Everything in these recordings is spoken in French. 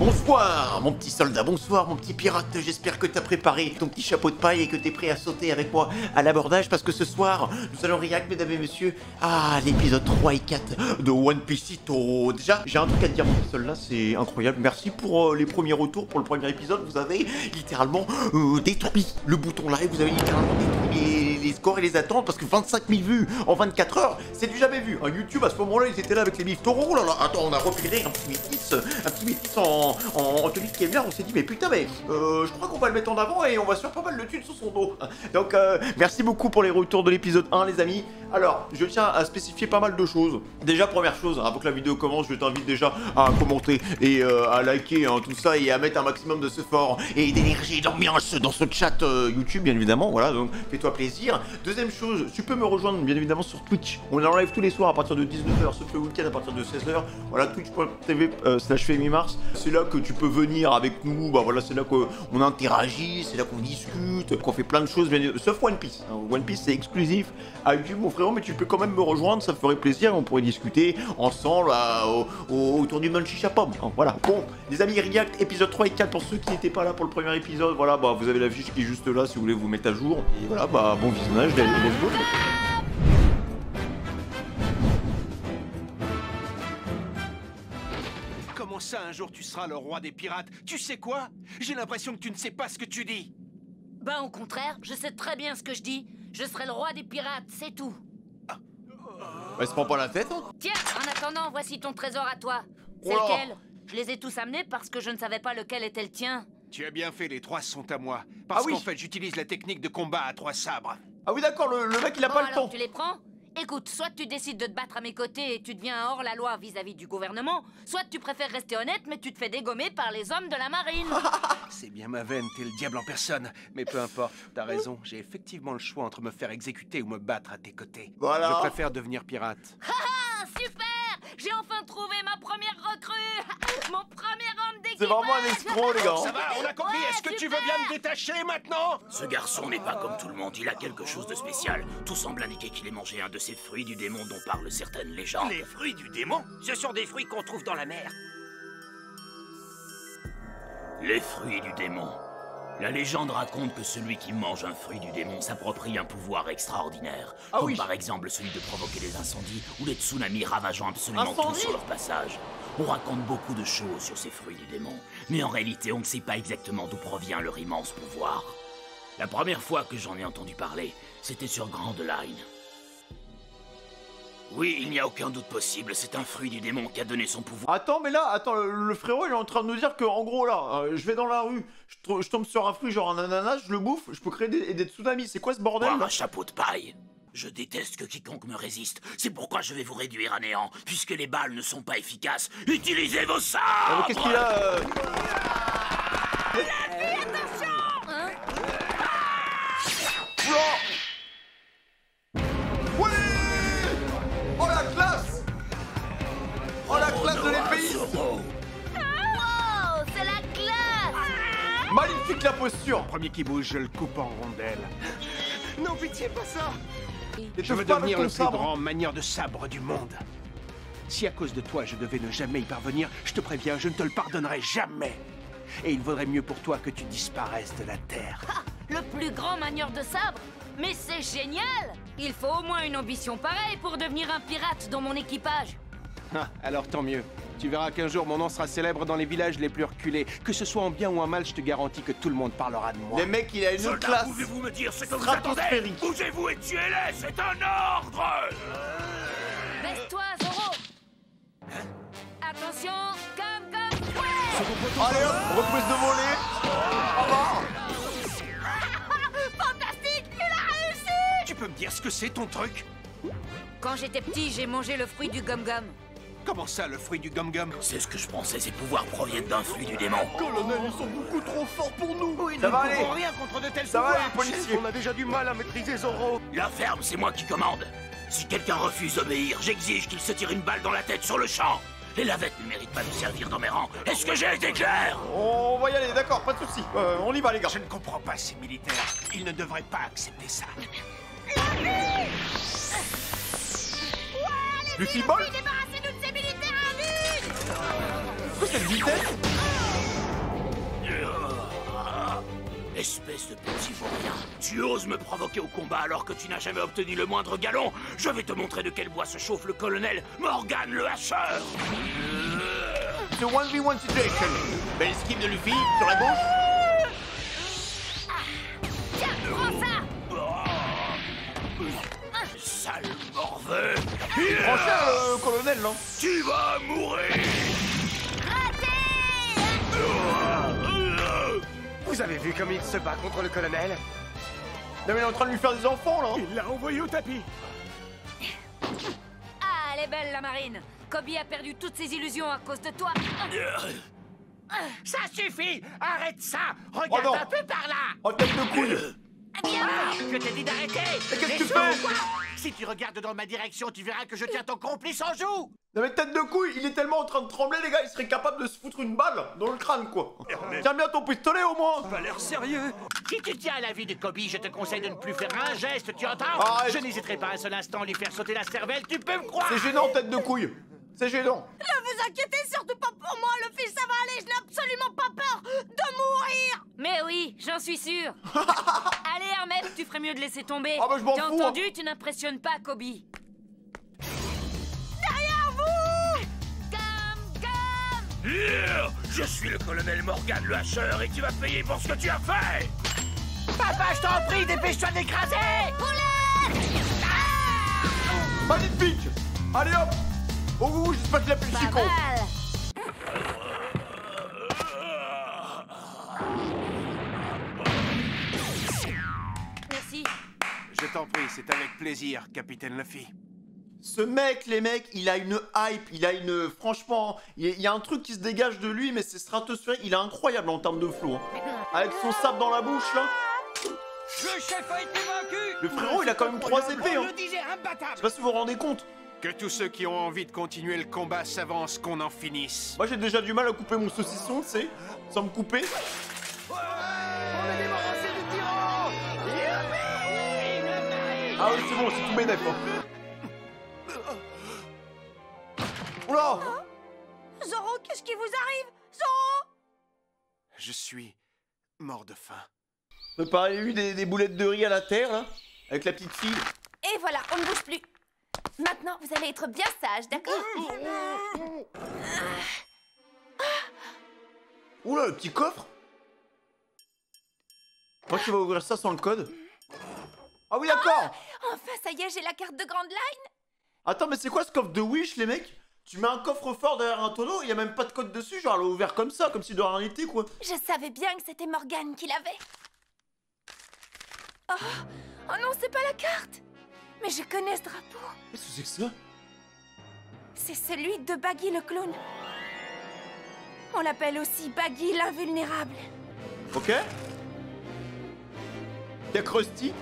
Bonsoir, mon petit soldat, bonsoir, mon petit pirate. J'espère que t'as préparé ton petit chapeau de paille et que t'es prêt à sauter avec moi à l'abordage parce que ce soir, nous allons react, mesdames et messieurs, à l'épisode 3 et 4 de One Piece. Déjà, j'ai un truc à te dire, mon petit soldat, c'est incroyable. Merci pour les premiers retours, pour le premier épisode. Vous avez littéralement détruit le bouton live, vous avez littéralement détruit les scores et les attentes parce que 25 000 vues en 24 heures, c'est du jamais vu. YouTube, à ce moment-là, ils étaient là avec les bifs taureaux. Oh là là, attends, on a repéré un petit métis en tenue de Kevlar. On s'est dit, mais putain, mais je crois qu'on va le mettre en avant et on va se faire pas mal de thunes sur son dos. Donc, merci beaucoup pour les retours de l'épisode 1, les amis. Alors, je tiens à spécifier pas mal de choses. Déjà, première chose, avant que la vidéo commence, je t'invite déjà à commenter et à liker tout ça et à mettre un maximum de fort et d'énergie et d'ambiance dans ce chat YouTube, bien évidemment. Voilà, donc fais-toi plaisir. Deuxième chose, tu peux me rejoindre bien évidemment sur Twitch. On est en live tous les soirs à partir de 19h, sauf le week-end à partir de 16h. Voilà, twitch.tv/FemiMars. C'est là que tu peux venir avec nous. Bah voilà, c'est là qu'on interagit, c'est là qu'on discute, qu'on fait plein de choses, sauf One Piece. One Piece, c'est exclusif à YouTube, mon frérot, mais tu peux quand même me rejoindre, ça me ferait plaisir. On pourrait discuter ensemble autour du Munchie Chapom. Voilà. Bon, les amis, react épisode 3 et 4 pour ceux qui n'étaient pas là pour le premier épisode. Voilà, bah vous avez la fiche qui est juste là si vous voulez vous mettre à jour. Et voilà, bah bon visionnage, let's go. Comment ça, un jour tu seras le roi des pirates? Tu sais quoi? J'ai l'impression que tu ne sais pas ce que tu dis. Ben au contraire, je sais très bien ce que je dis. Je serai le roi des pirates, c'est tout. Elle se prend pas la tête, hein? Tiens, en attendant, voici ton trésor à toi. C'est Oh là. lequel? Je les ai tous amenés parce que je ne savais pas lequel était le tien. Tu as bien fait, les trois sont à moi. Parce Ah oui. qu'en fait, j'utilise la technique de combat à trois sabres. Ah oui, d'accord, le mec il a Bon, pas le alors temps. tu les prends? Écoute, soit tu décides de te battre à mes côtés et tu deviens un hors-la-loi vis-à-vis du gouvernement, soit tu préfères rester honnête mais tu te fais dégommer par les hommes de la marine. C'est bien ma veine, t'es le diable en personne. Mais peu importe, t'as raison, j'ai effectivement le choix entre me faire exécuter ou me battre à tes côtés. Voilà. Je préfère devenir pirate. Ah, super! J'ai enfin trouvé ma première recrue! Mon premier homme d'équipage! C'est vraiment un escroc, les gars. Ça va, on a compris. Ouais, Est-ce que tu super. veux bien me détacher maintenant? Ce garçon n'est pas comme tout le monde, il a quelque chose de spécial. Tout semble indiquer qu'il ait mangé un de ces fruits du démon dont parlent certaines légendes. Les fruits du démon? Ce sont des fruits qu'on trouve dans la mer. Les fruits du démon. La légende raconte que celui qui mange un fruit du démon s'approprie un pouvoir extraordinaire. Ah comme oui. par exemple celui de provoquer des incendies ou des tsunamis ravageant absolument tout Incendie? sur leur passage. On raconte beaucoup de choses sur ces fruits du démon, mais en réalité on ne sait pas exactement d'où provient leur immense pouvoir. La première fois que j'en ai entendu parler, c'était sur Grand Line. Oui, il n'y a aucun doute possible, c'est un fruit du démon qui a donné son pouvoir. Attends, mais là, attends, le frérot il est en train de nous dire que en gros là, je vais dans la rue, je tombe sur un fruit genre un ananas, je le bouffe, je peux créer des tsunamis. C'est quoi ce bordel Voir là? un chapeau de paille. Je déteste que quiconque me résiste. C'est pourquoi je vais vous réduire à néant. Puisque les balles ne sont pas efficaces, utilisez vos sabres! Ah, mais qu'est-ce qu'il a Ouais. Oh la classe! Oh la classe de l'épéiste! Wow, c'est la classe! Magnifique la posture! Premier qui bouge, je le coupe en rondelles. Non, pitié, pas ça! Et Je veux pas devenir ton le plus sabre. grand manieur de sabre du monde. Si à cause de toi je devais ne jamais y parvenir, je te préviens, je ne te le pardonnerai jamais. Et il vaudrait mieux pour toi que tu disparaisses de la terre. Ah, le plus grand manieur de sabre? Mais c'est génial! Il faut au moins une ambition pareille pour devenir un pirate dans mon équipage. Ah, alors tant mieux. Tu verras qu'un jour mon nom sera célèbre dans les villages les plus reculés. Que ce soit en bien ou en mal, je te garantis que tout le monde parlera de moi. Les mecs, il a une Soldats, classe! pouvez-vous me dire ce que vous attendez? Stratosphérique. Bougez-vous et tuez-les, c'est un ordre! Baisse-toi, Zoro! Attention, comme, ouais! Allez hop, reprise de volée! Au revoir. Fantastique! Il a réussi! Tu peux me dire ce que c'est ton truc? Quand j'étais petit, j'ai mangé le fruit du gum-gum. Comment ça, le fruit du gum-gum? C'est ce que je pensais, ces pouvoirs proviennent d'un fruit du démon. Colonel, ils sont beaucoup trop forts pour nous! Oui, Ça nous va ne aller. pouvons rien contre de tels Ça va pouvoirs. aller, policier. On a déjà du mal à maîtriser Zoro. La ferme, c'est moi qui commande. Si quelqu'un refuse d'obéir, j'exige qu'il se tire une balle dans la tête sur le champ. Les lavettes ne méritent pas de servir dans mes rangs. Est-ce que j'ai été clair? On va y aller, d'accord, pas de soucis. On y va, les gars. Je ne comprends pas ces militaires. Ils ne devraient pas accepter ça. Luffy Ball? Débarrassez-nous de ces militaires à vue! Pourquoi cette vitesse? Espèce de petit vaurien, tu oses me provoquer au combat alors que tu n'as jamais obtenu le moindre galon? Je vais te montrer de quel bois se chauffe le colonel Morgan le Hacheur. The 1v1 situation. Belle esquive de Luffy, sur la gauche. Tiens, prends ça! Sale morveux. Franchement, colonel, non? Tu vas mourir. Vous avez vu comme il se bat contre le colonel? Non mais il est en train de lui faire des enfants, là. Il l'a envoyé au tapis. Ah, elle est belle, la marine. Kobe a perdu toutes ses illusions à cause de toi. Ça suffit! Arrête ça! Oh Regarde non. un peu par là! Oh, tête de couille. Je t'ai dit d'arrêter! Mais qu'est-ce que tu Les fais? sous, quoi? Si tu regardes dans ma direction, tu verras que je tiens ton complice en joue! Non mais tête de couille, il est tellement en train de trembler, les gars, il serait capable de se foutre une balle dans le crâne, quoi. Tiens bien ton pistolet, au moins. Pas l'air sérieux. Si tu tiens à la vie de Kobe, je te conseille de ne plus faire un geste, tu entends? Arrête. Je n'hésiterai pas un seul instant à lui faire sauter la cervelle, tu peux me croire! C'est gênant, tête de couille. C'est gênant. Ne vous inquiétez surtout pas pour moi, le fils, ça va aller, je n'ai absolument pas peur de mourir. Mais oui, j'en suis sûr. Allez, Hermès, tu ferais mieux de laisser tomber. Ah bah, je m'en T'as fous, entendu, tu n'impressionnes pas Kobe. Derrière vous! Comme Yeah, je suis le colonel Morgan le Hacheur et tu vas payer pour ce que tu as fait. Papa, je t'en prie, dépêche-toi d'écraser! Magnifique. Allez hop. Oh, j'espère qu'il a plus le pas chico. mal. Merci. Je t'en prie, c'est avec plaisir, capitaine Luffy. Ce mec, les mecs, il a une hype, il a une... Franchement, il y a un truc qui se dégage de lui, mais c'est stratosphérique. Il est incroyable en termes de flow. Hein. Avec son sabre dans la bouche, là. Le chef a été vaincu! Le frérot, il a quand même 3 épées, hein. Je le disais, Je imbattable! sais pas si vous vous rendez compte. Que tous ceux qui ont envie de continuer le combat s'avancent, qu'on en finisse. Moi, j'ai déjà du mal à couper mon saucisson, tu sais, sans me couper. On est débarrassé du tyran! Ah oui, c'est bon, c'est tout bénef. Hein. Oula! Zoro, qu'est-ce qui vous arrive? Zoro! Je suis mort de faim. Préparez-lui des boulettes de riz à la terre, là, avec la petite fille. Et voilà, on ne bouge plus. Maintenant, vous allez être bien sage, d'accord? Oula, le petit coffre. Moi qui vais ouvrir ça sans le code. Ah oui, d'accord. Enfin, ça y est, j'ai la carte de Grand Line. Attends, mais c'est quoi ce coffre de Wish, les mecs? Tu mets un coffre-fort derrière un tonneau, il y a même pas de code dessus, genre elle l'a ouvert comme ça, comme si de rien n'était, quoi. Je savais bien que c'était Morgane qui l'avait. Oh, oh non, c'est pas la carte. Mais je connais ce drapeau. Qu'est-ce que c'est que ça? C'est celui de Baggy le clown. On l'appelle aussi Baggy l'invulnérable. Ok. Y'a Krusty.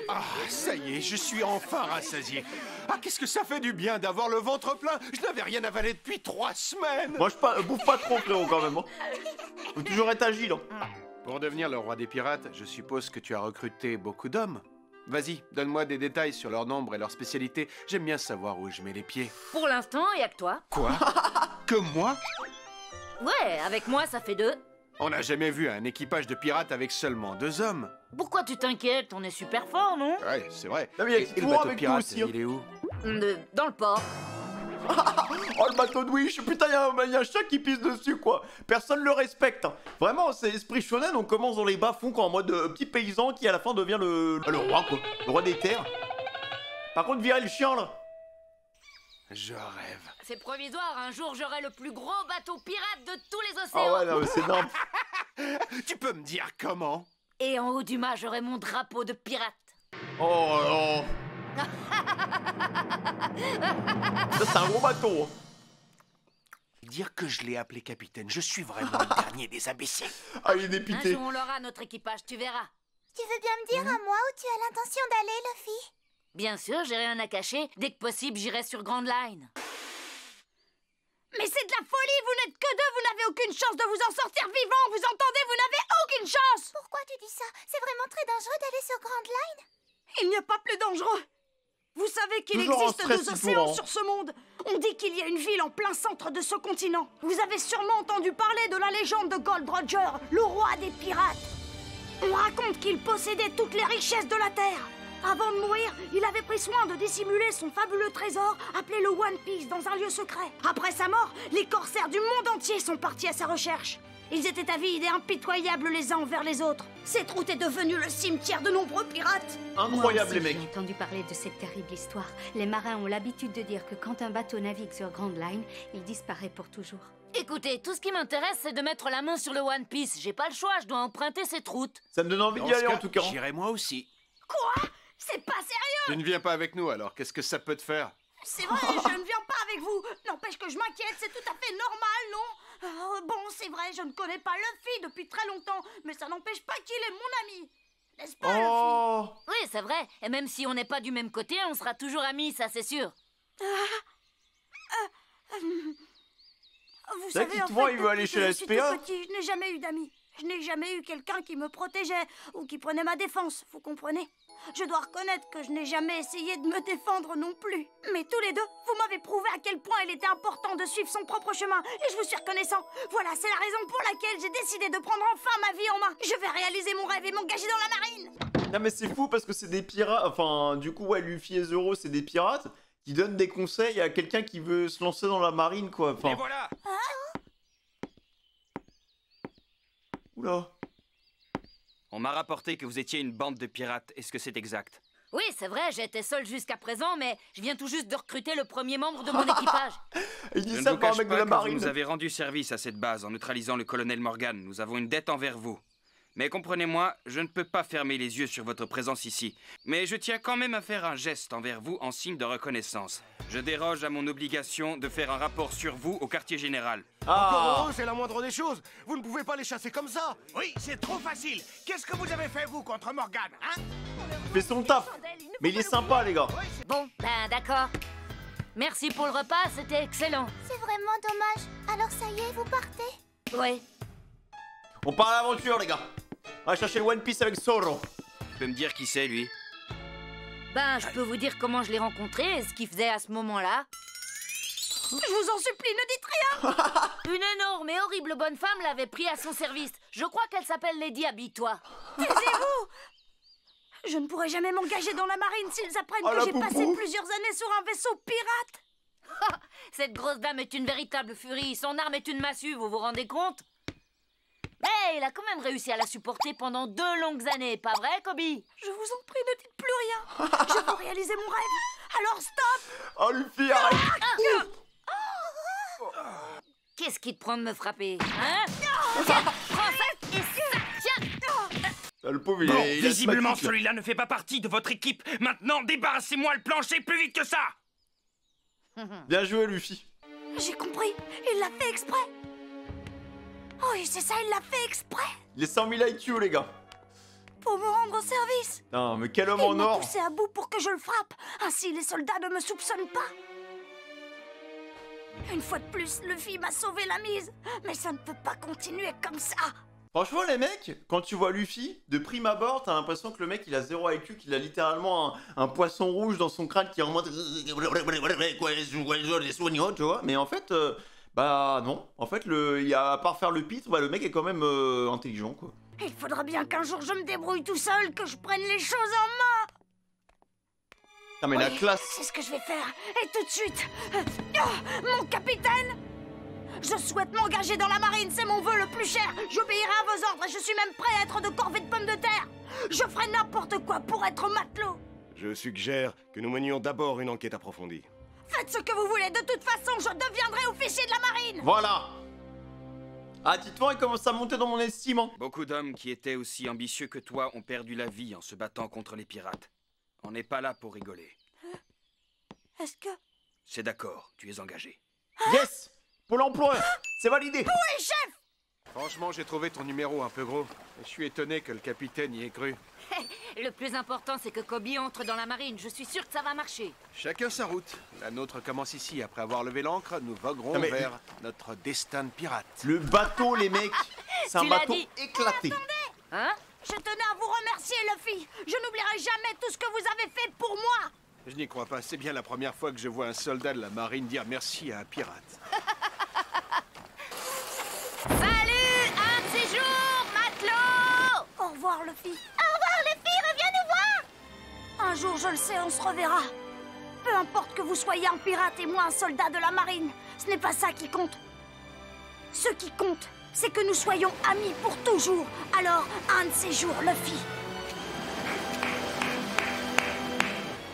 Ah, ça y est, je suis enfin rassasié. Ah, qu'est-ce que ça fait du bien d'avoir le ventre plein. Je n'avais rien avalé depuis 3 semaines. Moi, bouffe pas trop, frérot, quand même. Hein. Faut toujours être agile. Hein. Pour devenir le roi des pirates, je suppose que tu as recruté beaucoup d'hommes. Vas-y, donne-moi des détails sur leur nombre et leur spécialité. J'aime bien savoir où je mets les pieds. Pour l'instant, y'a que toi. Quoi? Que moi? Ouais, avec moi, ça fait 2. On n'a jamais vu un équipage de pirates avec seulement 2 hommes. Pourquoi tu t'inquiètes? On est super fort, non? Ouais, c'est vrai. Non, mais il y a Et qui le court bateau avec nous pirate, aussi, hein. il est où? Dans le port. Oh, le bateau de Wish. Putain, y a un chat qui pisse dessus, quoi. Personne le respecte. Hein. Vraiment, c'est esprit shonen. On commence dans les bas-fonds, quoi, en mode petit paysan qui, à la fin, devient le roi, quoi. Le roi des terres. Par contre, virer le chien, là. Je rêve. C'est provisoire, un jour j'aurai le plus gros bateau pirate de tous les Ah océans. ouais, non, mais c'est dingue. Tu peux me dire comment? Et en haut du mât, j'aurai mon drapeau de pirate. Oh, oh. Ça, c'est un gros bateau. Hein. Dire que je l'ai appelé capitaine, je suis vraiment le dernier des imbéciles. Ah, il est Un dépité. jour on l'aura, notre équipage, tu verras. Tu veux bien me dire à moi où tu as l'intention d'aller, Luffy? Bien sûr, j'ai rien à cacher. Dès que possible, j'irai sur Grand Line. Mais c'est de la folie, vous n'êtes que 2, vous n'avez aucune chance de vous en sortir vivant, vous entendez, vous n'avez aucune chance. Pourquoi tu dis ça? C'est vraiment très dangereux d'aller sur Grand Line? Il n'y a pas plus dangereux. Vous savez qu'il Toujours en existe stress, 2 il océans faut, hein. sur ce monde. On dit qu'il y a une ville en plein centre de ce continent. Vous avez sûrement entendu parler de la légende de Gold Roger, le roi des pirates. On raconte qu'il possédait toutes les richesses de la Terre. Avant de mourir, il avait pris soin de dissimuler son fabuleux trésor, appelé le One Piece, dans un lieu secret. Après sa mort, les corsaires du monde entier sont partis à sa recherche. Ils étaient avides et impitoyables les uns envers les autres. Cette route est devenue le cimetière de nombreux pirates. Incroyable, les Moi aussi, mecs. j'ai entendu parler de cette terrible histoire. Les marins ont l'habitude de dire que quand un bateau navigue sur Grand Line, il disparaît pour toujours. Écoutez, tout ce qui m'intéresse, c'est de mettre la main sur le One Piece. J'ai pas le choix, je dois emprunter cette route. Ça me donne envie Dans d'y ce aller cas, en tout cas. J'irai moi aussi. Quoi? C'est pas sérieux? Tu ne viens pas avec nous alors, qu'est-ce que ça peut te faire? C'est vrai, je ne viens pas avec vous. N'empêche que je m'inquiète, c'est tout à fait normal, non? Bon, c'est vrai, je ne connais pas Luffy depuis très longtemps, mais ça n'empêche pas qu'il est mon ami. N'est-ce pas, Luffy? Oh, Oui, c'est vrai. Et même si on n'est pas du même côté, on sera toujours amis, ça c'est sûr. Vous C'est vrai qu'il te voit, il veut aller chez la SPA. Je n'ai jamais eu d'amis. Je n'ai jamais eu quelqu'un qui me protégeait ou qui prenait ma défense, vous comprenez? Je dois reconnaître que je n'ai jamais essayé de me défendre non plus. Mais tous les deux, vous m'avez prouvé à quel point il était important de suivre son propre chemin. Et je vous suis reconnaissant. Voilà, c'est la raison pour laquelle j'ai décidé de prendre enfin ma vie en main. Je vais réaliser mon rêve et m'engager dans la marine. non mais c'est fou parce que c'est des pirates. Enfin, du coup, ouais, Luffy et Zoro, c'est des pirates qui donnent des conseils à quelqu'un qui veut se lancer dans la marine, quoi. Enfin, Et voilà. oula. On m'a rapporté que vous étiez une bande de pirates. Est-ce que c'est exact? Oui, c'est vrai, j'ai été seule jusqu'à présent, mais je viens tout juste de recruter le premier membre de mon équipage. Il Je dit ne ça vous par un cache mec de pas la que vous marine. nous avez rendu service à cette base en neutralisant le colonel Morgan. Nous avons une dette envers vous. Mais comprenez-moi, je ne peux pas fermer les yeux sur votre présence ici. Mais je tiens quand même à faire un geste envers vous en signe de reconnaissance. Je déroge à mon obligation de faire un rapport sur vous au quartier général. Ah, Oh, c'est la moindre des choses. Vous ne pouvez pas les chasser comme ça. Oui, c'est trop facile. Qu'est-ce que vous avez fait, vous, contre Morgan, hein? il fait son taf. Mais il est sympa, les gars. Bon, ben d'accord. Merci pour le repas, c'était excellent. C'est vraiment dommage. Alors ça y est, vous partez? Ouais. On part à l'aventure, les gars. On va chercher le One Piece avec Zoro. Tu peux me dire qui c'est, lui? Ben, je peux vous dire comment je l'ai rencontré et ce qu'il faisait à ce moment-là. Je vous en supplie, ne dites rien. Une énorme et horrible bonne femme l'avait pris à son service. Je crois qu'elle s'appelle Lady Habille-toi. Taisez-vous. Je ne pourrai jamais m'engager dans la marine s'ils apprennent Oh, que la j'ai passé poupou. plusieurs années sur un vaisseau pirate. Cette grosse dame est une véritable furie. Son arme est une massue, vous vous rendez compte? Mais il a quand même réussi à la supporter pendant 2 longues années, pas vrai, Kobe? Je vous en prie, ne dites plus rien. Je veux réaliser mon rêve. Alors stop. Oh, Luffy, arrête. Qu'est-ce qui te prend de me frapper, hein? Tiens, prends ça et ça, tiens. Ah, le pauvre, il Bon, est visiblement, asthmatique, là. celui-là ne fait pas partie de votre équipe. Maintenant, débarrassez-moi le plancher plus vite que ça! Bien joué, Luffy. J'ai compris, il l'a fait exprès. Oui, c'est ça, il l'a fait exprès. Les 100 000 IQ, les gars. Pour me rendre service. Non, mais quel homme Il en m'a or. poussé à bout pour que je le frappe. Ainsi, les soldats ne me soupçonnent pas. Une fois de plus, Luffy m'a sauvé la mise. Mais ça ne peut pas continuer comme ça. Franchement, les mecs, quand tu vois Luffy, de prime abord, t'as l'impression que le mec, il a 0 IQ, qu'il a littéralement un poisson rouge dans son crâne qui remonte. Tu vois. Mais en fait, bah non. En fait, à part faire le pitre, bah, le mec est quand même intelligent, quoi. Il faudra bien qu'un jour je me débrouille tout seul, que je prenne les choses en main. Ah, mais la Oui, classe. c'est ce que je vais faire. Et tout de suite. Mon capitaine, je souhaite m'engager dans la marine, c'est mon vœu le plus cher. J'obéirai à vos ordres et je suis même prêt à être de corvée de pommes de terre. Je ferai n'importe quoi pour être matelot. Je suggère que nous menions d'abord une enquête approfondie. Faites ce que vous voulez, de toute façon, je deviendrai officier de la marine. Voilà. Ah, dites-moi, il commence à monter dans mon estime. Hein. Beaucoup d'hommes qui étaient aussi ambitieux que toi ont perdu la vie en se battant contre les pirates. On n'est pas là pour rigoler. Est-ce que... C'est d'accord, tu es engagé. Yes. Pour l'emploi. C'est validé. Oui, chef. Franchement, j'ai trouvé ton numéro un peu gros. Et je suis étonné que le capitaine y ait cru. Le plus important, c'est que Kobe entre dans la marine. Je suis sûr que ça va marcher. Chacun sa route. La nôtre commence ici. Après avoir levé l'ancre, nous voguerons Non, mais- vers notre destin de pirate. Le bateau, les mecs, c'est un Tu l'as bateau dit. éclaté. Hein? Je tenais à vous remercier, Luffy. Je n'oublierai jamais tout ce que vous avez fait pour moi. Je n'y crois pas. C'est bien la première fois que je vois un soldat de la marine dire merci à un pirate. Salut, un de ces jours, matelot! Au revoir, Luffy. Au revoir, Luffy, reviens nous voir. Un jour, je le sais, on se reverra. Peu importe que vous soyez un pirate et moi un soldat de la marine, ce n'est pas ça qui compte. Ce qui compte, c'est que nous soyons amis pour toujours. Alors, un de ces jours, Luffy.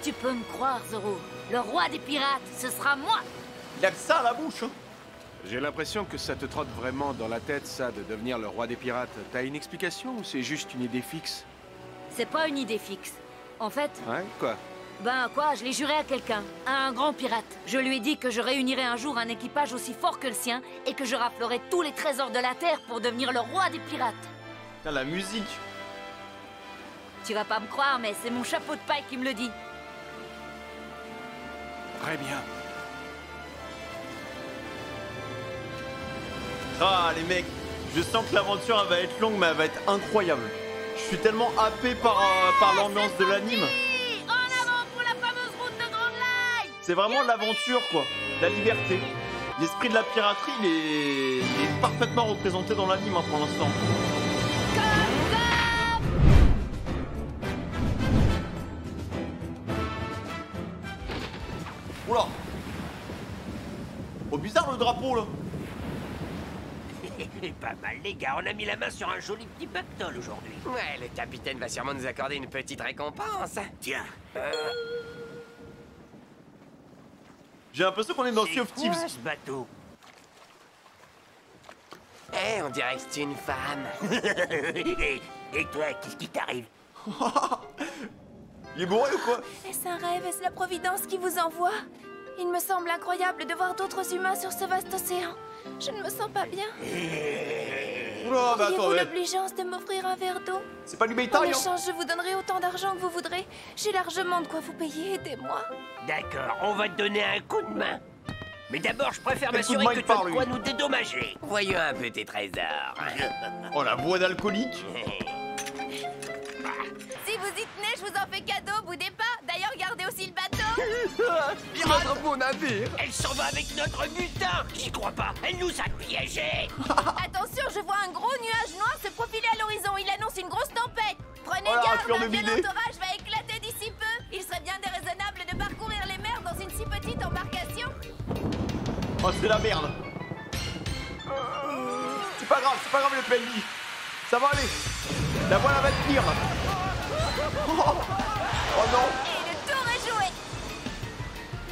Tu peux me croire, Zoro. Le roi des pirates, ce sera moi. Il a que ça à la bouche, hein. J'ai l'impression que ça te trotte vraiment dans la tête, ça, de devenir le roi des pirates. T'as une explication ou c'est juste une idée fixe? C'est pas une idée fixe. En fait... Ouais, quoi? Ben quoi, je l'ai juré à quelqu'un, à un grand pirate. Je lui ai dit que je réunirais un jour un équipage aussi fort que le sien et que je raflerais tous les trésors de la Terre pour devenir le roi des pirates. Putain, la musique. Tu vas pas me croire, mais c'est mon chapeau de paille qui me le dit. Très bien. Ah, les mecs, je sens que l'aventure elle va être longue, mais elle va être incroyable. Je suis tellement happé par l'ambiance de l'anime. C'est vraiment l'aventure, quoi. La liberté. L'esprit de la piraterie, il est parfaitement représenté dans l'anime, hein, pour l'instant. Oula. Oh, bizarre le drapeau, là. Pas mal, les gars. On a mis la main sur un joli petit pactole aujourd'hui. Ouais, le capitaine va sûrement nous accorder une petite récompense. Tiens. J'ai l'impression qu'on est dans Sea of Thieves. Ce bateau. Eh, on dirait que c'est une femme. Et toi, qu'est-ce qui t'arrive? Il est bourré ou quoi? Est-ce un rêve? Est-ce la Providence qui vous envoie? Il me semble incroyable de voir d'autres humains sur ce vaste océan. Je ne me sens pas bien. Oula, bah Auriez-vous attends, l'obligeance de m'offrir un verre d'eau? c'est pas du En bétail, hein. échange, je vous donnerai autant d'argent que vous voudrez. J'ai largement de quoi vous payer, aidez-moi. D'accord, on va te donner un coup de main. Mais d'abord, je préfère Quel coup de m'assurer main que il tu as parle, de quoi lui. nous dédommager. Voyons un peu tes trésors. Oh, la voix d'alcoolique. Si vous y tenez, je vous en fais cadeau, boudez pas. D'ailleurs, gardez aussi le bateau. Notre beau navire. Elle s'en va avec notre butin. J'y crois pas, elle nous a piégés. Attention, je vois un gros nuage noir se profiler à l'horizon. Il annonce une grosse tempête. Prenez Oh là, garde, cœur de un violent bidet. orage va éclater d'ici peu. Il serait bien déraisonnable de parcourir les mers dans une si petite embarcation. Oh, c'est la merde. C'est pas grave le PNJ. Ça va aller. La voile va tenir. Oh non. Et le tour est joué.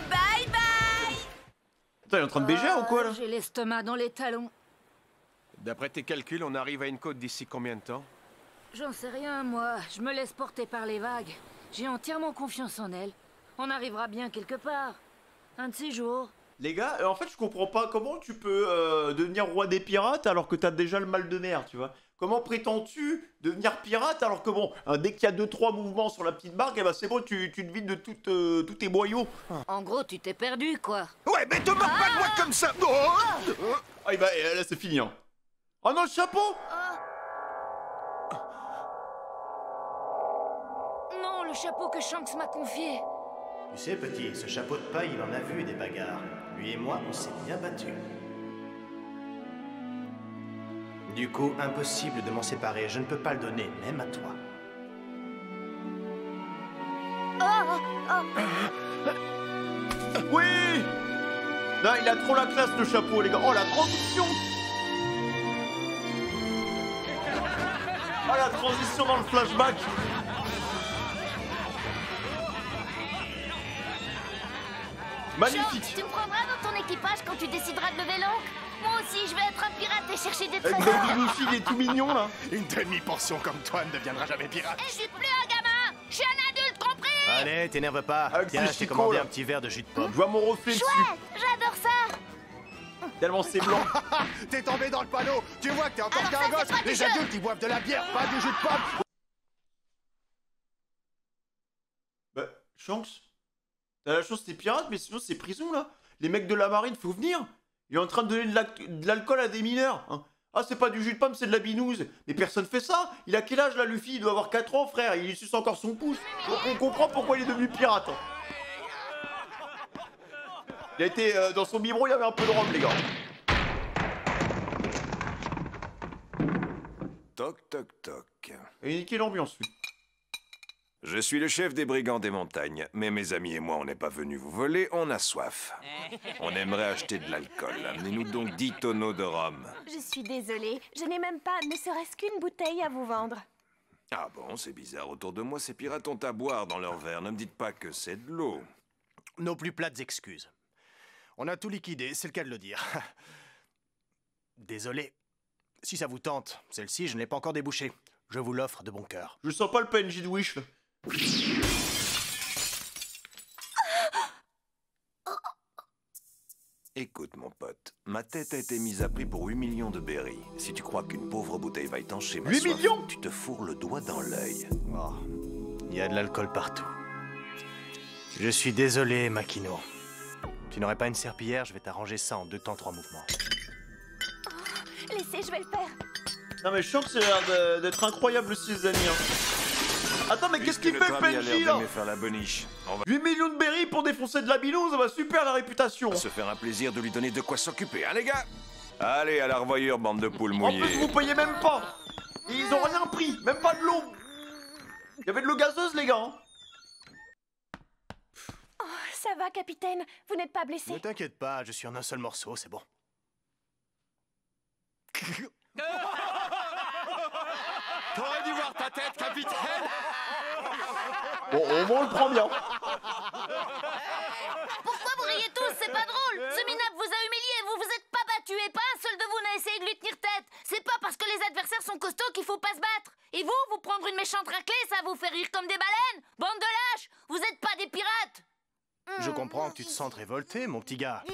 Bye bye. Putain, il est en train de bégère ou quoi, là? J'ai l'estomac dans les talons. D'après tes calculs, on arrive à une côte d'ici combien de temps? J'en sais rien, moi. Je me laisse porter par les vagues. J'ai entièrement confiance en elle. On arrivera bien quelque part. Un de ces jours. Les gars, en fait, je comprends pas comment tu peux devenir roi des pirates alors que t'as déjà le mal de mer, tu vois. Comment prétends-tu devenir pirate alors que bon, dès qu'il y a 2-3 mouvements sur la petite barque, eh ben c'est bon, tu te vides de tous tes boyaux. En gros, tu t'es perdu, quoi. Ouais, mais te moque pas de moi comme ça. Ah, bah là, c'est fini, hein. Oh non, le chapeau! Non, le chapeau que Shanks m'a confié. Tu sais, petit, ce chapeau de paille, il en a vu des bagarres. Lui et moi, on s'est bien battus. Du coup, impossible de m'en séparer. Je ne peux pas le donner, même à toi. Oui! Là, il a trop la classe, le chapeau, les gars. Oh, la transition! Oh, la transition dans le flashback! Magnifique! Shanks, tu me prendras dans ton équipage quand tu décideras de lever l'ancre? Moi aussi, je vais être un pirate et chercher des Avec trésors. Baby Luffy, il est tout mignon, là. Une demi-portion comme toi ne deviendra jamais pirate. Et je suis plus un gamin. Je suis un adulte, compris? Allez, t'énerve pas. Avec Tiens, ses je t'ai chicots, commandé là. un petit verre de jus de pomme. Je vois mon reflet dessus. Chouette, j'adore ça. Tellement c'est blanc. T'es tombé dans le panneau. Tu vois que t'es encore Alors qu'un ça, c'est gosse. pas du Les jeu. adultes, ils boivent de la bière, pas du jus de pomme. Bah, Shanks, t'as la chance t'es pirate, mais sinon c'est prison, là. Les mecs de la marine, faut venir. Il est en train de donner de l'alcool à des mineurs, hein. Ah, c'est pas du jus de pomme, c'est de la binouse. Mais personne fait ça. Il a quel âge, là, Luffy? Il doit avoir 4 ans, frère. Il suce encore son pouce. Donc on comprend pourquoi il est devenu pirate, hein. Il a été dans son biberon, il y avait un peu de rhum, les gars. Toc, toc, toc. Et niquer l'ambiance, lui. Je suis le chef des brigands des montagnes, mais mes amis et moi, on n'est pas venus vous voler, on a soif. On aimerait acheter de l'alcool. Amenez-nous donc 10 tonneaux de rhum. Je suis désolée, je n'ai même pas ne serait-ce qu'une bouteille à vous vendre. Ah bon, c'est bizarre. Autour de moi, ces pirates ont à boire dans leur verre. Ne me dites pas que c'est de l'eau. Nos plus plates excuses. On a tout liquidé, c'est le cas de le dire. Désolé. Si ça vous tente, celle-ci, je ne l'ai pas encore débouchée. Je vous l'offre de bon cœur. Je sens pas le PNJ de Wish, là. Écoute, mon pote, ma tête a été mise à prix pour 8 millions de berries. Si tu crois qu'une pauvre bouteille va étancher ma 8 soif, millions? tu te fourres le doigt dans l'œil. Oh, il y a de l'alcool partout. Je suis désolé, Makino. Tu n'aurais pas une serpillière, je vais t'arranger ça en 2 temps 3 mouvements. Oh, laissez, je vais le faire. Non mais je sens que ça a l'air d'être incroyable aussi, les amis. Attends, mais qu'est-ce qu'il fait, le PNJ, là? Faire la boniche. On va 8 millions de berries pour défoncer de la binouse, ça va super la réputation. se faire un plaisir de lui donner de quoi s'occuper, hein, les gars? Allez, à la revoyure, bande de poules En mouillées. plus, vous payez même pas. Ils ont rien pris, même pas de l'eau. Il y avait de l'eau gazeuse, les gars. Hein. Oh, ça va, capitaine. Vous n'êtes pas blessé? Ne t'inquiète pas, je suis en un seul morceau, c'est bon. T'aurais dû voir ta tête, capitaine. Bon, au moins on le prend bien. Pourquoi vous riez tous? C'est pas drôle. Ce minable vous a humilié, vous vous êtes pas battu et pas un seul de vous n'a essayé de lui tenir tête. C'est pas parce que les adversaires sont costauds qu'il faut pas se battre. Et vous prendre une méchante raclée, ça vous fait rire comme des baleines? Bande de lâches. Vous êtes pas des pirates. Je comprends que tu te sentes révolté, mon petit gars.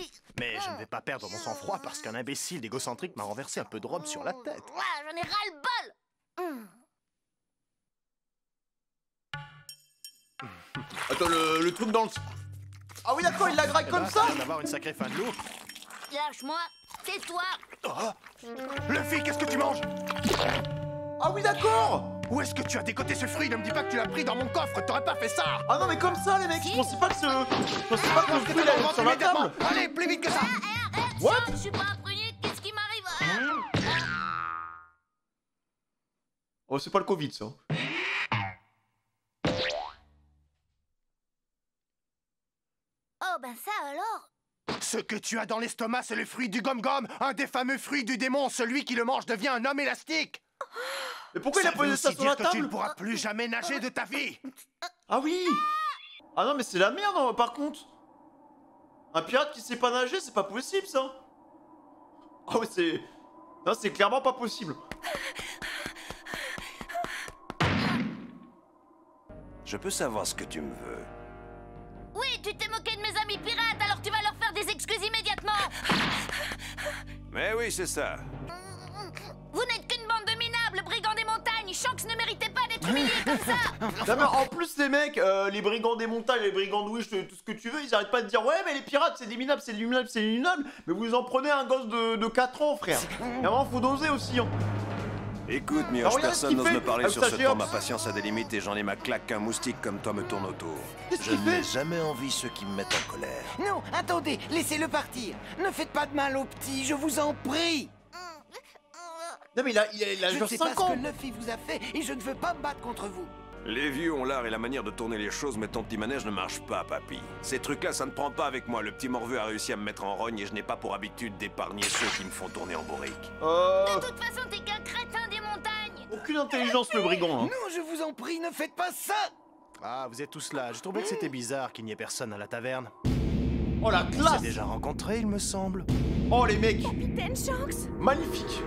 Mais je ne vais pas perdre mon sang-froid parce qu'un imbécile d'égocentrique m'a renversé un peu de rhum sur la tête. J'en ai ras-le-bol. Attends, le truc dans le... Ah oui, d'accord, il la graille comme ça. Ça va avoir une sacrée fin de loup. Lâche-moi. Tais-toi. Luffy, qu'est-ce que tu manges? Ah oui, d'accord. Où est-ce que tu as décoté ce fruit? Ne me dis pas que tu l'as pris dans mon coffre, t'aurais pas fait ça! Ah non, mais comme ça, les mecs, je pensais pas que le fruit allait être sur la table. Allez, plus vite que ça! What? Je suis pas un prunier, qu'est-ce qui m'arrive? Oh, c'est pas le Covid, ça. Oh, ben ça alors? Ce que tu as dans l'estomac, c'est le fruit du gom-gom, un des fameux fruits du démon. Celui qui le mange devient un homme élastique. Mais pourquoi il a posé ça sur la table? Tu ne pourras plus jamais nager de ta vie. Ah oui. Ah non, mais c'est la merde, hein, par contre. Un pirate qui sait pas nager, c'est pas possible, ça. Ah ouais, c'est... Non, c'est clairement pas possible. Je peux savoir ce que tu me veux. Oui, tu t'es moqué de mes amis pirates, alors tu vas leur faire des excuses immédiatement. Mais oui, c'est ça. Vous n'êtes qu'une bande de minables, brigands des montagnes. Shanks ne méritait pas d'être humilié comme ça. Non, mais en plus, les mecs, les brigands des montagnes, les brigands de Wish, tout ce que tu veux, ils arrêtent pas de dire ouais, mais les pirates, c'est des minables, c'est des minables, c'est des minables. Mais vous en prenez un gosse de 4 ans, frère. Et vraiment, faut doser aussi, hein. Écoute, Alors, Mioche, regardez personne ce qu'il n'ose fait. me parler Ah, sur ce sachez, temps. hop. Ma patience a des limites et j'en ai ma claque qu'un moustique comme toi me tourne autour. Qu'est-ce Je qu'il n'ai fait? jamais envie ceux qui me mettent en colère. Non, attendez, laissez-le partir. Ne faites pas de mal au petit, je vous en prie. Non, mais il a Je ne genre sais 5 pas ans. ce que Luffy vous a fait et je ne veux pas me battre contre vous. Les vieux ont l'art et la manière de tourner les choses, mais ton petit manège ne marche pas, papy. Ces trucs-là, ça ne prend pas avec moi. Le petit morveux a réussi à me mettre en rogne et je n'ai pas pour habitude d'épargner ceux qui me font tourner en bourrique. De toute façon, t'es qu'un crétin des montagnes. Aucune intelligence, le brigand, hein. Non, je vous en prie, ne faites pas ça. Ah, vous êtes tous là. J'ai trouvé que c'était bizarre qu'il n'y ait personne à la taverne. Oh, la On classe. s'est déjà rencontrés, il me semble. Oh, les mecs. Capitaine Shanks. Magnifique.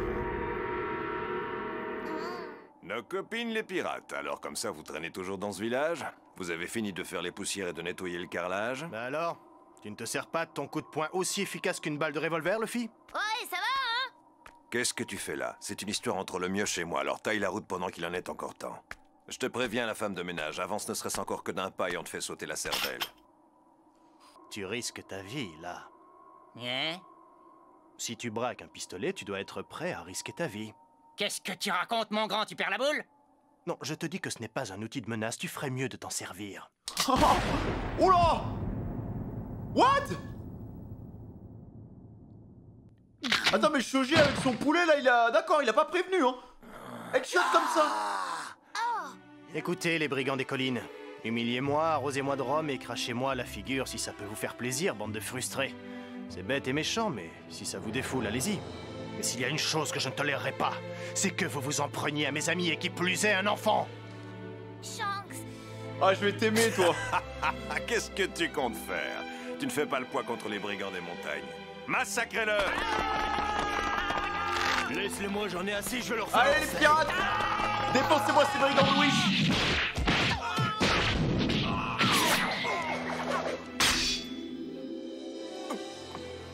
Nos copines les pirates. Alors comme ça, vous traînez toujours dans ce village? Vous avez fini de faire les poussières et de nettoyer le carrelage? Bah alors, tu ne te sers pas de ton coup de poing aussi efficace qu'une balle de revolver, Luffy? Ouais, ça va, hein? Qu'est-ce que tu fais là? C'est une histoire entre le mioche et moi, alors taille la route pendant qu'il en est encore temps. Je te préviens, la femme de ménage, avance ne serait-ce encore que d'un pas et on te fait sauter la cervelle. Tu risques ta vie, là. Hein? Si tu braques un pistolet, tu dois être prêt à risquer ta vie. Qu'est-ce que tu racontes, mon grand? Tu perds la boule? Non, je te dis que ce n'est pas un outil de menace, tu ferais mieux de t'en servir. Oula. What? Attends, mais Shoji avec son poulet là, il a... D'accord, il a pas prévenu, hein. Headshot comme ça. Écoutez, les brigands des collines. Humiliez-moi, arrosez-moi de rhum et crachez-moi à la figure si ça peut vous faire plaisir, bande de frustrés. C'est bête et méchant, mais si ça vous défoule, allez-y. Mais s'il y a une chose que je ne tolérerai pas, c'est que vous vous en preniez à mes amis et qui plus est un enfant. Shanks. Ah, je vais t'aimer, toi. Qu'est-ce que tu comptes faire? Tu ne fais pas le poids contre les brigands des montagnes. Massacrez-leur! Laissez-moi, j'en ai assez, je vais leur faire. Allez, les pirates! Dépensez-moi ces brigands de Wish!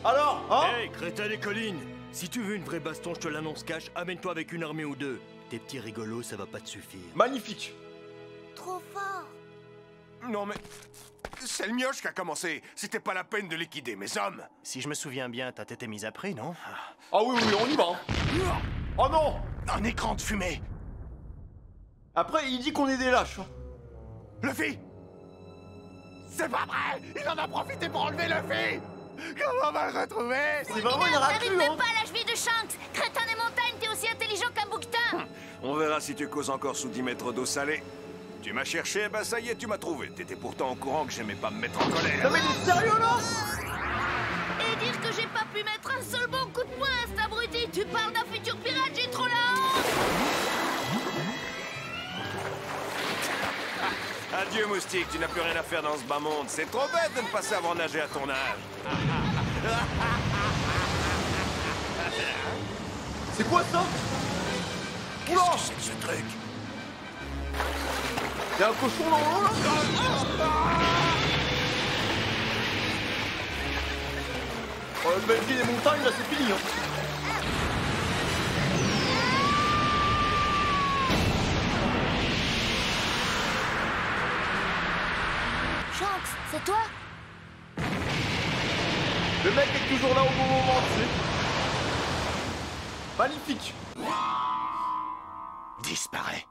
Alors, hein? Hey, crétin des collines! Si tu veux une vraie baston, je te l'annonce cash, amène-toi avec une armée ou deux. Tes petits rigolos, ça va pas te suffire. Magnifique! Trop fort. Non mais... C'est le mioche qui a commencé. C'était pas la peine de liquider mes hommes. Si je me souviens bien, ta tête est mise à prix, non? Ah oui, oui, on y va. Oh non! Un écran de fumée! Après, il dit qu'on est des lâches. Luffy! C'est pas vrai! Il en a profité pour enlever Luffy! Comment on va le retrouver? C'est vraiment une T'arrives raclure, même hein. pas à la cheville de Shanks. Crétin des montagnes, t'es aussi intelligent qu'un bouquetin. On verra si tu causes encore sous 10 mètres d'eau salée. Tu m'as cherché, bah ça y est, tu m'as trouvé. T'étais pourtant au courant que j'aimais pas me mettre en colère. Non mais il est sérieux là? Et dire que j'ai pas pu mettre un seul bon coup de poing à cet abruti. Tu parles d'un futur pirate, j'ai trop la honte. Adieu, moustique, tu n'as plus rien à faire dans ce bas monde. C'est trop bête de ne pas savoir nager à ton âge. C'est quoi ça? Oula! Qu'est-ce que c'est que ce truc? Y'a un cochon dans l'eau là? Oh, le belle vie des montagnes là, c'est fini, hein. Shanks, c'est toi? Le mec est toujours là au bon moment, tu sais. Magnifique. Disparaît.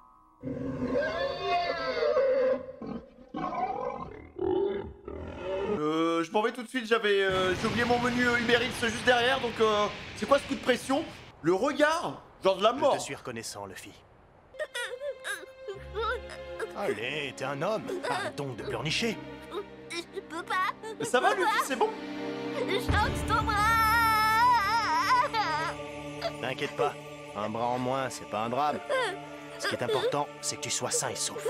Je m'en vais tout de suite, j'ai oublié mon menu Uber Eats juste derrière, donc c'est quoi ce coup de pression? Le regard? Genre de la mort. Je te suis reconnaissant, Luffy. Allez, t'es un homme. Arrête donc de pleurnicher. Je peux pas. Ça va, Luffy, c'est bon? Shanks, ton bras. T'inquiète pas. Un bras en moins, c'est pas un drame. Ce qui est important, c'est que tu sois sain et sauf.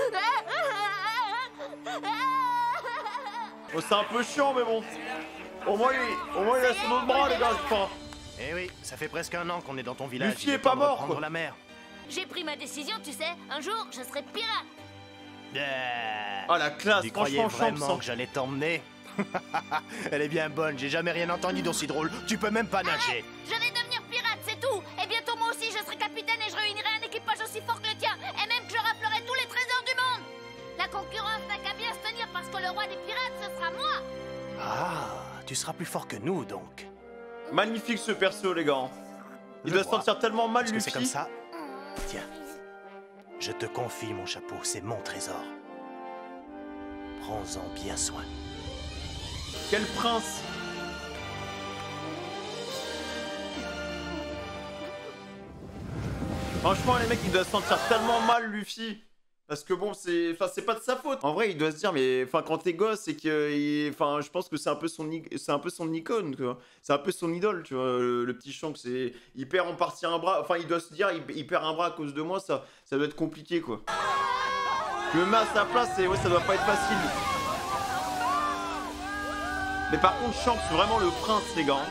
Oh, c'est un peu chiant, mais bon. Au moins, il a son autre bras, les gars, je crois. Eh oui, ça fait presque un an qu'on est dans ton village. Luffy est pas mort, quoi. La mer. J'ai pris ma décision, tu sais. Un jour, je serai pirate. Ah, la classe, Tu croyais franchement, vraiment champ, que j'allais t'emmener? Elle est bien bonne, j'ai jamais rien entendu d'aussi drôle. Tu peux même pas nager. Je vais devenir pirate, c'est tout. Et bientôt, moi aussi, je serai capitaine et je réunirai un équipage aussi fort que le tien. Et même que je raflerai tous les trésors du monde. La concurrence n'a qu'à bien se tenir parce que le roi des pirates, ce sera moi. Ah, tu seras plus fort que nous, donc. Magnifique ce perso, les gars. Il doit se sentir tellement mal, Parce que Luffy. c'est comme ça. Tiens, je te confie mon chapeau, c'est mon trésor. Prends-en bien soin. Quel prince! Franchement, les mecs, ils doivent se sentir tellement mal, Luffy. Parce que bon, c'est pas de sa faute. En vrai, il doit se dire, mais quand t'es gosse, c'est que, je pense que c'est un peu son icône, tu vois. C'est un peu son idole, tu vois. Le petit Shanks, il perd en partie un bras. Enfin, il doit se dire, il perd un bras à cause de moi, ça doit être compliqué, quoi. Je me mets à sa place et ouais, ça doit pas être facile. Mais par contre, Shanks, vraiment le prince, les gars.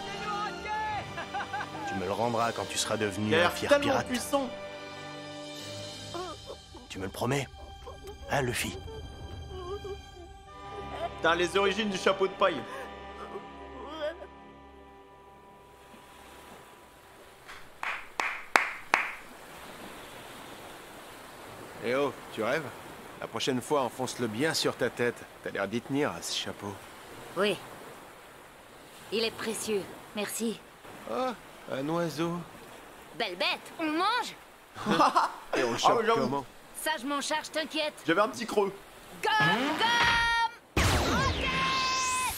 Tu me le rendras quand tu seras devenu Il a un l'air fier tellement pirate. puissant. Tu me le promets? Hein, Luffy? Putain, les origines du chapeau de paille. Eh oh, tu rêves? La prochaine fois, enfonce-le bien sur ta tête. T'as l'air d'y tenir à ce chapeau. Oui. Il est précieux. Merci. Oh, un oiseau. Belle bête. On mange? Et on le chope j'avoue. comment? Ça, je m'en charge, t'inquiète. J'avais un petit creux. Gomme.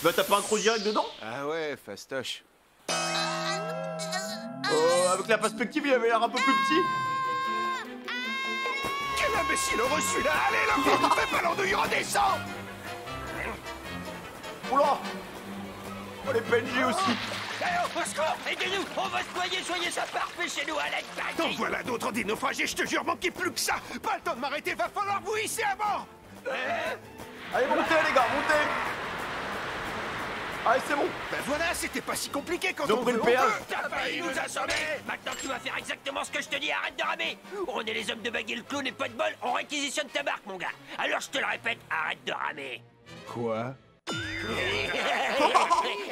Bah, t'as pas un creux direct dedans? Ah ouais, fastoche. avec la perspective, il avait l'air un peu plus petit. Quel imbécile reçu là! Allez, l'enfant, fais pas l'andouille, redescends! Oula! Oh, les PNJ aussi! Au secours! Aidez-nous! On va se noyer, soyez sympas! Repêchez-nous à l'aide, T'en voilà d'autres des naufragés, je te jure, manquez plus que ça! Pas le temps de m'arrêter, va falloir vous hisser à bord! Allez, montez les gars, montez! Allez, c'est bon! Ben voilà, c'était pas si compliqué quand Ils ont on pris veut, le on péage. peut. T'as failli nous assommer! Maintenant tu vas faire exactement ce que je te dis, arrête de ramer! On est les hommes de Baggy le clown et pas de bol, on réquisitionne ta barque, mon gars! Alors je te le répète, arrête de ramer! Quoi?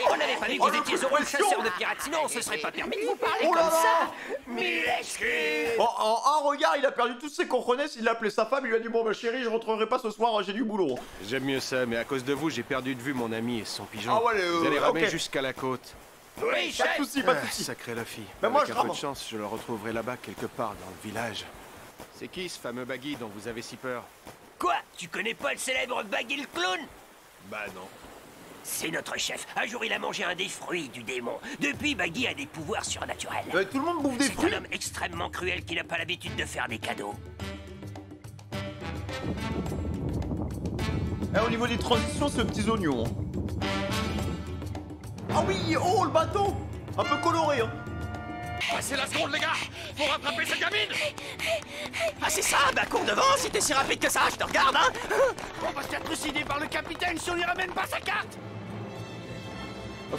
On n'avait pas vu que vous étiez heureux chasseur de pirates, sinon on se serait pas permis de vous parler Oh là comme là. ça! Mille excuses! Bon, en regard, il a perdu tous ses cojones, il a appelé sa femme, il lui a dit bon bah chérie, je rentrerai pas ce soir, j'ai du boulot. J'aime mieux ça, mais à cause de vous, j'ai perdu de vue mon ami et son pigeon. Ah ouais, Vous allez ramer ok. jusqu'à la côte. Oui, Pas de chef! soucis, pas de soucis. Sacré la fille. Mais moi, Avec je un peu rame. de chance, je le retrouverai là-bas quelque part dans le village. C'est qui ce fameux Baggy dont vous avez si peur? Quoi? Tu connais pas le célèbre Baggy le clown? Bah non. C'est notre chef. Un jour, il a mangé un des fruits du démon. Depuis, Baggy a des pouvoirs surnaturels. Tout le monde bouffe des C'est fruits. un homme extrêmement cruel qui n'a pas l'habitude de faire des cadeaux. Au niveau des transitions, c'est aux petits oignons. Ah oui, oh le bateau! Un peu coloré, hein. Passez la seconde, les gars! Pour rattraper cette gamine! Ah, c'est ça! Bah, cours devant, si t'es si rapide que ça, je te regarde, hein! On va se faire trucider par le capitaine si on lui ramène pas sa carte!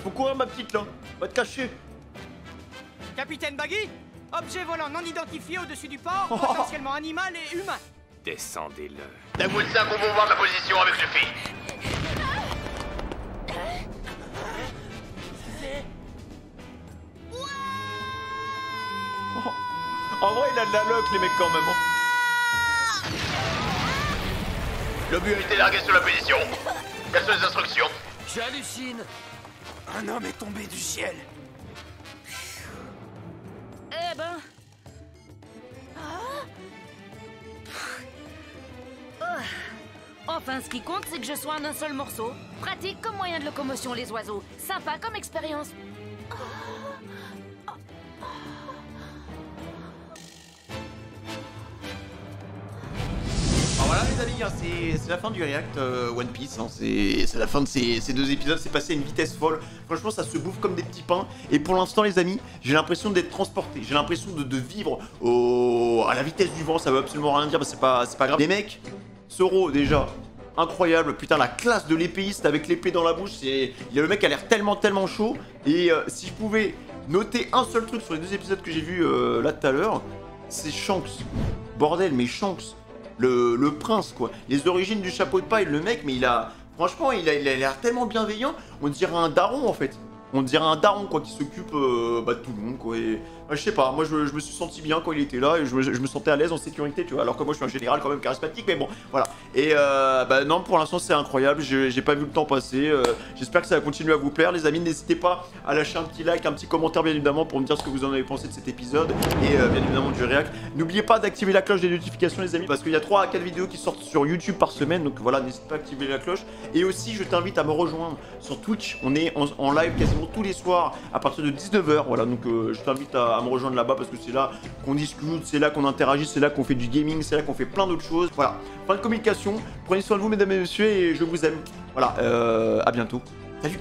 Faut courir ma petite là, va te cacher. Capitaine Baggy, objet volant non identifié au-dessus du port, potentiellement animal et humain. Descendez-le. La Woodsa pour voir la position avec Luffy. En vrai, il a de la luck, les mecs, quand même. L'obus a été largué sur la position. Quelles sont les instructions? J'hallucine! Un homme est tombé du ciel. Eh ben... Enfin, ce qui compte, c'est que je sois en un seul morceau. Pratique comme moyen de locomotion, les oiseaux. Sympa comme expérience. Alors voilà les amis, hein, c'est la fin du react One Piece, hein, c'est la fin de ces deux épisodes, c'est passé à une vitesse folle, franchement ça se bouffe comme des petits pains, et pour l'instant les amis, j'ai l'impression d'être transporté, j'ai l'impression de vivre à la vitesse du vent, ça veut absolument rien dire, mais c'est pas grave. Les mecs, Zoro déjà, incroyable, putain la classe de l'épéiste avec l'épée dans la bouche, le mec a l'air tellement chaud, et si je pouvais noter un seul truc sur les deux épisodes que j'ai vus là tout à l'heure, c'est Shanks, bordel mais Shanks. Le prince quoi, les origines du chapeau de paille, le mec, mais franchement il a l'air tellement bienveillant, on dirait un daron en fait, on dirait un daron quoi qui s'occupe de tout le monde quoi, et je sais pas, moi je me suis senti bien quand il était là et je me sentais à l'aise en sécurité tu vois, alors que moi je suis un général quand même charismatique, mais bon voilà, et non pour l'instant c'est incroyable, j'ai pas vu le temps passer, j'espère que ça va continuer à vous plaire les amis, n'hésitez pas à lâcher un petit like, un petit commentaire bien évidemment pour me dire ce que vous en avez pensé de cet épisode et bien évidemment du react, n'oubliez pas d'activer la cloche des notifications les amis, parce qu'il y a 3 à 4 vidéos qui sortent sur YouTube par semaine, donc voilà n'hésite pas à activer la cloche, et aussi je t'invite à me rejoindre sur Twitch, on est en live quasiment tous les soirs à partir de 19h, voilà donc je t'invite à me rejoindre là-bas parce que c'est là qu'on discute, c'est là qu'on interagit, c'est là qu'on fait du gaming, c'est là qu'on fait plein d'autres choses. Voilà, fin de communication, prenez soin de vous mesdames et messieurs et je vous aime. Voilà, à bientôt. Salut.